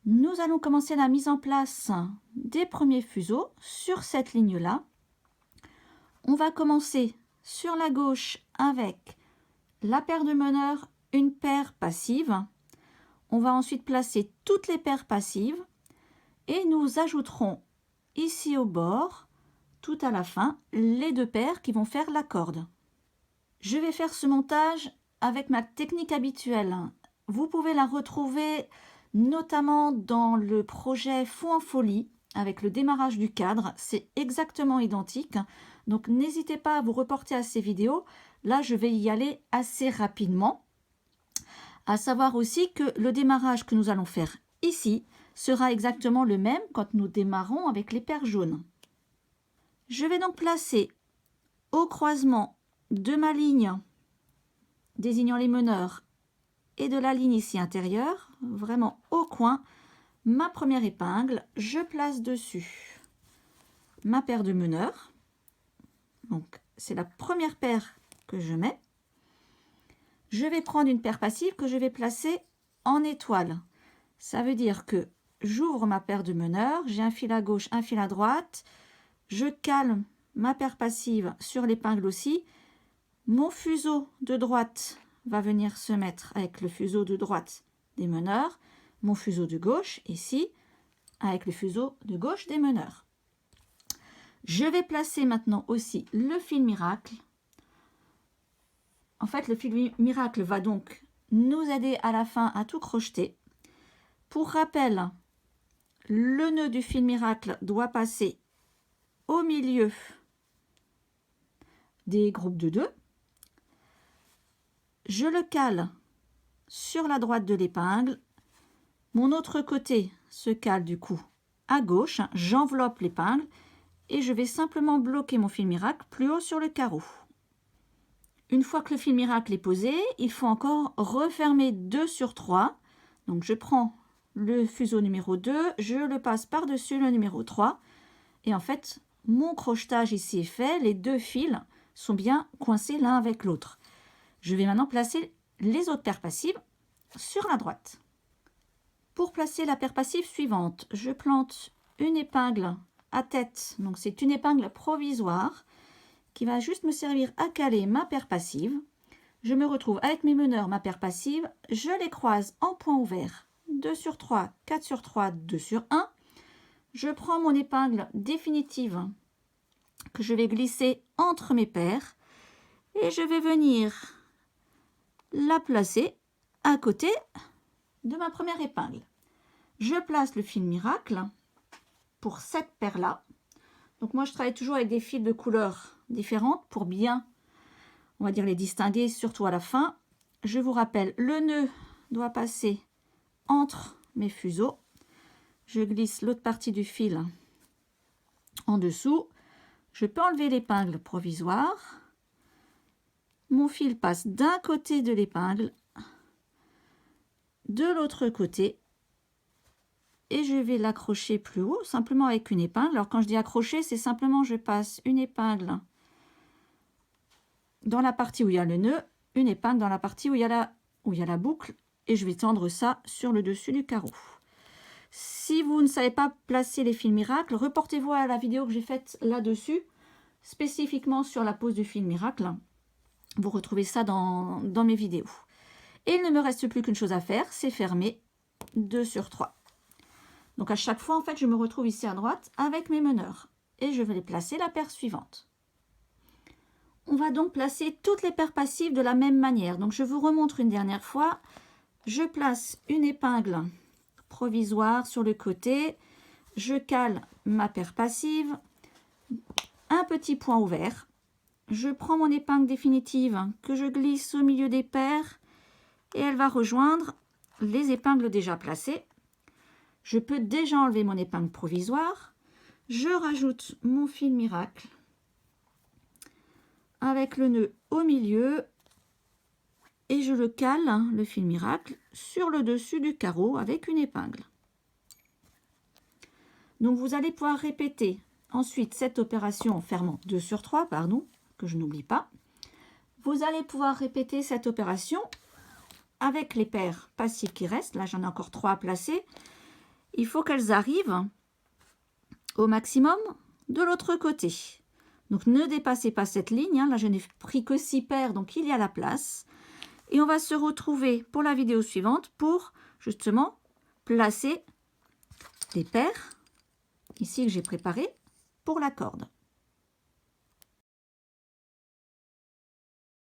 Nous allons commencer la mise en place des premiers fuseaux sur cette ligne-là. On va commencer sur la gauche avec la paire de meneurs, une paire passive. On va ensuite placer toutes les paires passives et nous ajouterons ici au bord, tout à la fin, les deux paires qui vont faire la corde. Je vais faire ce montage avec ma technique habituelle. Vous pouvez la retrouver notamment dans le projet Fou en folie avec le démarrage du cadre. C'est exactement identique. Donc n'hésitez pas à vous reporter à ces vidéos. Là, je vais y aller assez rapidement. À savoir aussi que le démarrage que nous allons faire ici sera exactement le même quand nous démarrons avec les paires jaunes. Je vais donc placer au croisement de ma ligne désignant les meneurs et de la ligne ici intérieure, vraiment au coin, ma première épingle, je place dessus ma paire de meneurs. Donc c'est la première paire que je mets. Je vais prendre une paire passive que je vais placer en étoile. Ça veut dire que j'ouvre ma paire de meneurs, j'ai un fil à gauche, un fil à droite, je cale ma paire passive sur l'épingle aussi. Mon fuseau de droite va venir se mettre avec le fuseau de droite des meneurs, mon fuseau de gauche ici avec le fuseau de gauche des meneurs. Je vais placer maintenant aussi le fil miracle. En fait, le fil miracle va donc nous aider à la fin à tout crocheter. Pour rappel, le nœud du fil miracle doit passer au milieu des groupes de 2. Je le cale sur la droite de l'épingle. Mon autre côté se cale du coup à gauche. J'enveloppe l'épingle et je vais simplement bloquer mon fil miracle plus haut sur le carreau. Une fois que le fil miracle est posé, il faut encore refermer 2 sur 3. Donc je prends le fuseau numéro 2, je le passe par-dessus le numéro 3. Et en fait, mon crochetage ici est fait. Les deux fils sont bien coincés l'un avec l'autre. Je vais maintenant placer les autres paires passives sur la droite. Pour placer la paire passive suivante, je plante une épingle à tête. Donc c'est une épingle provisoire qui va juste me servir à caler ma paire passive. Je me retrouve avec mes meneurs, ma paire passive. Je les croise en point ouvert. 2 sur 3, 4 sur 3, 2 sur 1. Je prends mon épingle définitive que je vais glisser entre mes paires et je vais venir la placer à côté de ma première épingle. Je place le fil miracle pour cette paire-là. Donc moi, je travaille toujours avec des fils de couleurs différentes pour bien, on va dire, les distinguer, surtout à la fin. Je vous rappelle, le nœud doit passer entre mes fuseaux. Je glisse l'autre partie du fil en dessous. Je peux enlever l'épingle provisoire. Mon fil passe d'un côté de l'épingle, de l'autre côté. Et je vais l'accrocher plus haut, simplement avec une épingle. Alors quand je dis accrocher, c'est simplement je passe une épingle dans la partie où il y a le nœud, une épingle dans la partie où il y a la boucle, et je vais tendre ça sur le dessus du carreau. Si vous ne savez pas placer les fils miracles, reportez-vous à la vidéo que j'ai faite là-dessus, spécifiquement sur la pose du fil miracle. Vous retrouvez ça dans mes vidéos. Et il ne me reste plus qu'une chose à faire, c'est fermer 2 sur 3. Donc à chaque fois, en fait, je me retrouve ici à droite avec mes meneurs. Et je vais les placer la paire suivante. On va donc placer toutes les paires passives de la même manière. Donc je vous remontre une dernière fois. Je place une épingle provisoire sur le côté. Je cale ma paire passive. Un petit point ouvert. Je prends mon épingle définitive que je glisse au milieu des paires. Et elle va rejoindre les épingles déjà placées. Je peux déjà enlever mon épingle provisoire. Je rajoute mon fil miracle avec le nœud au milieu et je le cale, le fil miracle, sur le dessus du carreau avec une épingle. Donc vous allez pouvoir répéter ensuite cette opération en fermant 2 sur 3, pardon, que je n'oublie pas. Vous allez pouvoir répéter cette opération avec les paires passives qui restent. Là, j'en ai encore 3 à placer. il faut qu'elles arrivent au maximum de l'autre côté. Donc ne dépassez pas cette ligne, hein. Là je n'ai pris que 6 paires, donc il y a la place. Et on va se retrouver pour la vidéo suivante pour justement placer les paires ici que j'ai préparées pour la corde.